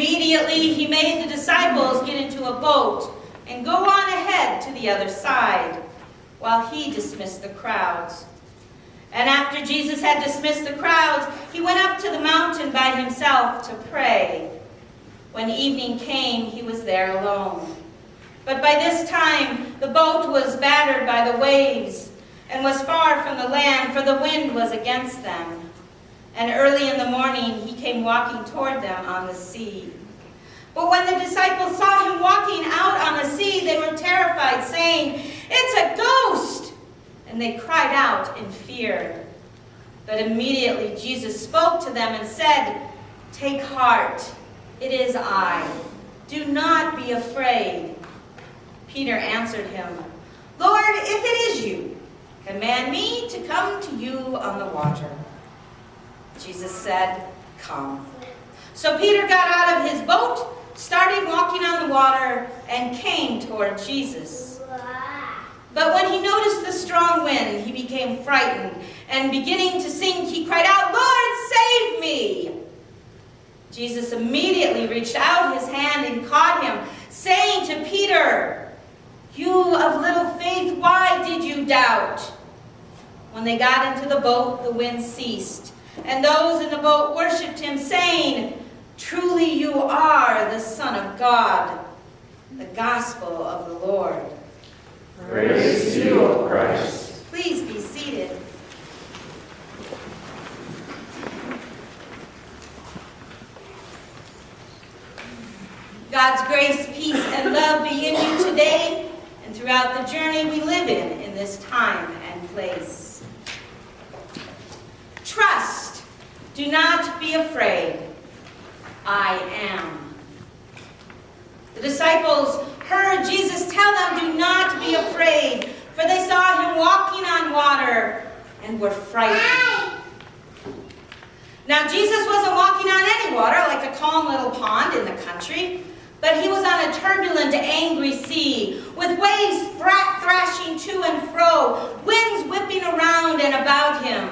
Immediately he made the disciples get into a boat and go on ahead to the other side, while he dismissed the crowds. And after Jesus had dismissed the crowds, he went up to the mountain by himself to pray. When evening came, he was there alone. But by this time the boat was battered by the waves and was far from the land, for the wind was against them. And early in the morning he came walking toward them on the sea. But when the disciples saw him walking out on the sea, they were terrified, saying, "It's a ghost!" And they cried out in fear. But immediately Jesus spoke to them and said, "Take heart, it is I. Do not be afraid." Peter answered him, "Lord, if it is you, command me to come to you on the water." Jesus said, "Come." So Peter got out of his boat, started walking on the water, and came toward Jesus. But when he noticed the strong wind, he became frightened, and beginning to sink, he cried out, "Lord, save me!" Jesus immediately reached out his hand and caught him, saying to Peter, "You of little faith, why did you doubt?" When they got into the boat, the wind ceased, and those in the boat worshipped him, saying, "Truly you are the Son of God." The gospel of the Lord. Praise to you, O Christ. Please be seated. God's grace, peace, and love be in you today and throughout the journey we live in this time and place. Trust. Do not be afraid. I am. The disciples heard Jesus tell them, "Do not be afraid," for they saw him walking on water and were frightened. Now, Jesus wasn't walking on any water like a calm little pond in the country, but he was on a turbulent, angry sea, with waves thrashing to and fro, winds whipping around and about him.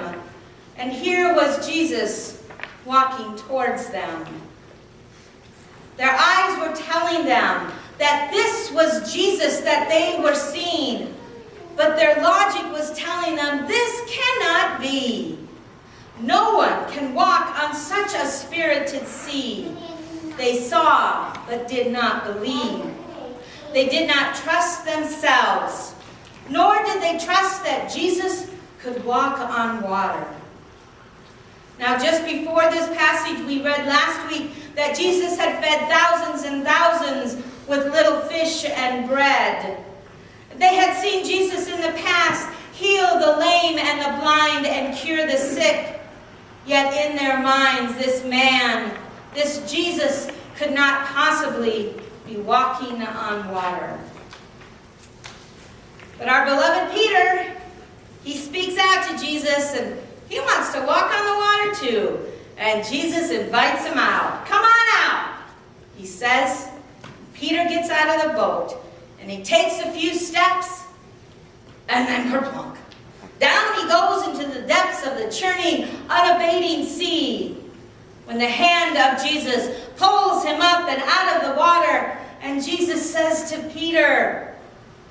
And here was Jesus walking towards them. Their eyes were telling them that this was Jesus that they were seeing, but their logic was telling them this cannot be. No one can walk on such a spirited sea. They saw, but did not believe. They did not trust themselves, nor did they trust that Jesus could walk on water. Now, just before this passage, we read last week that Jesus had fed thousands and thousands with little fish and bread. They had seen Jesus in the past heal the lame and the blind and cure the sick. Yet in their minds, this man, this Jesus, could not possibly be walking on water. But our beloved Peter, he speaks out to Jesus, and he wants to walk on the water too. And Jesus invites him out. "Come on out," he says. Peter gets out of the boat, and he takes a few steps, and then kerplunk. Down he goes into the depths of the churning, unabating sea. When the hand of Jesus pulls him up and out of the water, and Jesus says to Peter,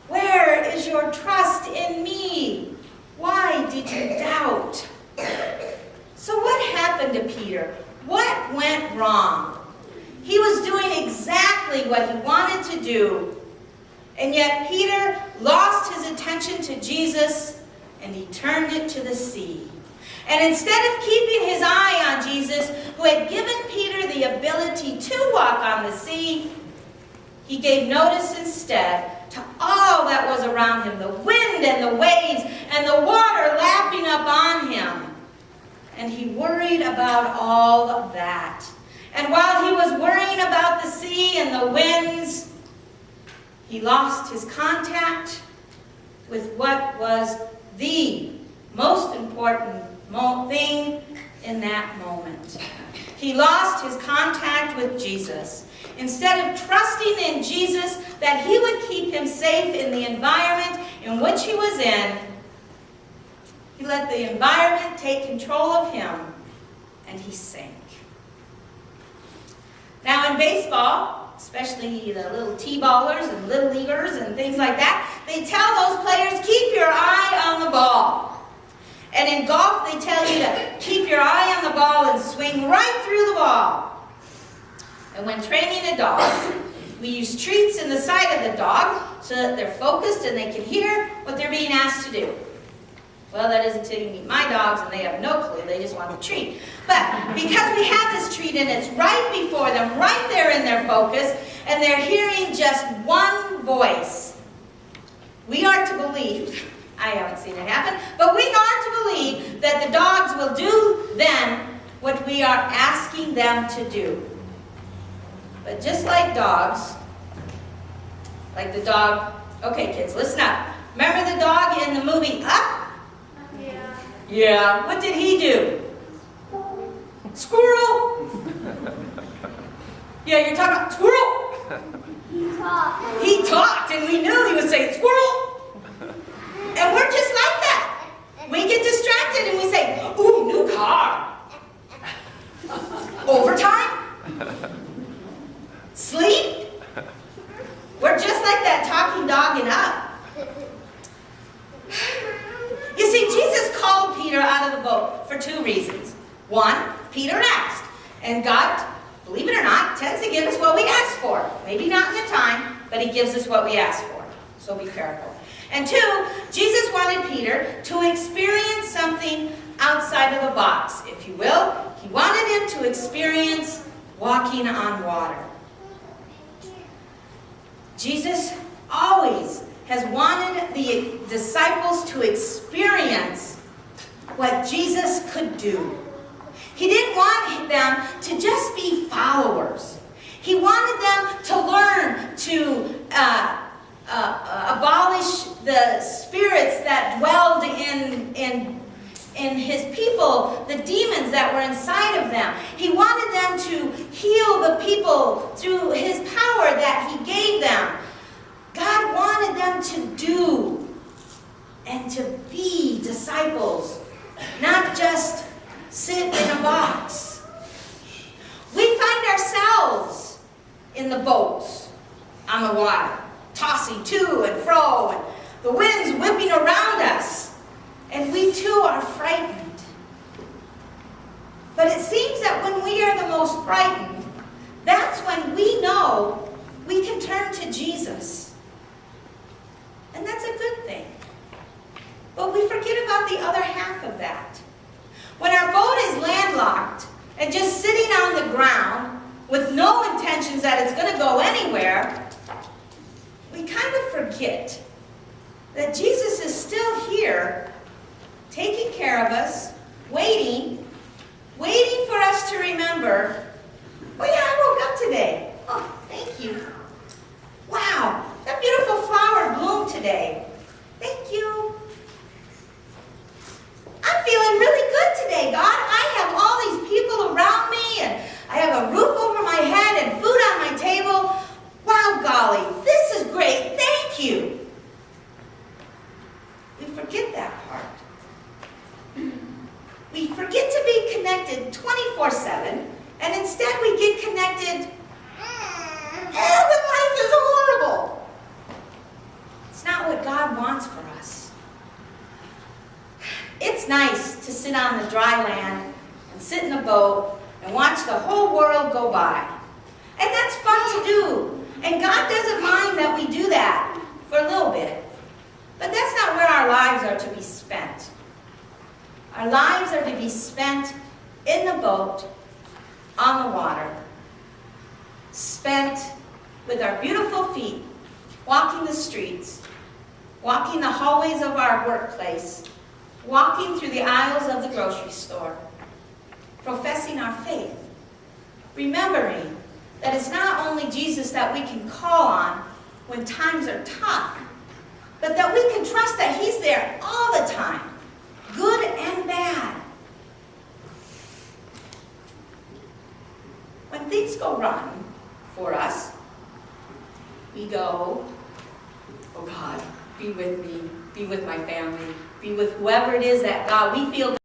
"Where is your trust in me? Why did you doubt?" So what happened to Peter? What went wrong? He was doing exactly what he wanted to do, and yet Peter lost his attention to Jesus and he turned it to the sea. And instead of keeping his eye on Jesus, who had given Peter the ability to walk on the sea, he gave notice instead to all that was around him, the wind and the waves and the water lapping up on him. And he worried about all of that. And while he was worrying about the sea and the winds, he lost his contact with what was the most important thing in that moment. He lost his contact with Jesus. Instead of trusting in Jesus that he would keep him safe in the environment in which he was in, he let the environment take control of him, and he sank. Now in baseball, especially the little T-ballers and little leaguers and things like that, they tell those players, keep your eye on the ball. And in golf, they tell you to keep your eye on the ball and swing right through the ball. And when training a dog, we use treats in the side of the dog so that they're focused and they can hear what they're being asked to do. Well, that isn't until you meet my dogs and they have no clue. They just want the treat. But because we have this treat and it's right before them, right there in their focus, and they're hearing just one voice, we are to believe, I haven't seen it happen, but we are to believe that the dogs will do then what we are asking them to do. But just like dogs, like the dog, okay kids, listen up. Remember the dog in the movie Up? Yeah. What did he do? Squirrel. Yeah, you're talking about squirrel. He talked and we knew he was saying squirrel. And we're just like that. We get distracted and we say, ooh, new car. Overtime? Sleep? We're just like that talking dog in Up. You see, Jesus called Peter out of the boat for two reasons. One, Peter asked, and God, believe it or not, tends to give us what we ask for. Maybe not in the time, but he gives us what we ask for. So be careful. And two, Jesus wanted Peter to experience something outside of the box, if you will. He wanted him to experience walking on water. Jesus always has wanted the disciples to experience what Jesus could do. He didn't want them to just be followers. He wanted them to learn to abolish the spirits that dwelled in his people, the demons that were inside of them. He wanted them to heal the people through his power that he gave them. God wanted them to do and to be disciples, not just sit in a box. We find ourselves in the boats on the water, tossing to and fro, and the wind's whipping around us, and we too are frightened. But it seems that when we are the most frightened, that's when we know we can turn to Jesus. And that's a good thing. But we forget about the other half of that. When our boat is landlocked and just sitting on the ground with no intentions that it's going to go anywhere, we kind of forget that Jesus is still here, taking care of us, waiting for us to remember, oh yeah, I woke up today. Oh, thank you. Wow, that beautiful flower bloomed today. Thank you. I'm feeling really good today, God. I have all these people around me, and I have a roof over my head and food on my table. Wow, golly, this is great. Thank you. We forget that part. We forget to be connected 24/7, and instead we get connected when life is horrible. It's not what God wants for us. It's nice to sit on the dry land and sit in a boat and watch the whole world go by. And that's fun to do. And God doesn't mind that we do that for a little bit. But that's not where our lives are to be spent. Our lives are to be spent in the boat, on the water, spent with our beautiful feet, walking the streets, walking the hallways of our workplace, walking through the aisles of the grocery store, professing our faith, remembering that it's not only Jesus that we can call on when times are tough, but that we can trust that he's there all the time, good and bad. When things go wrong for us, we go, oh God, be with me, be with my family, be with whoever it is that God we feel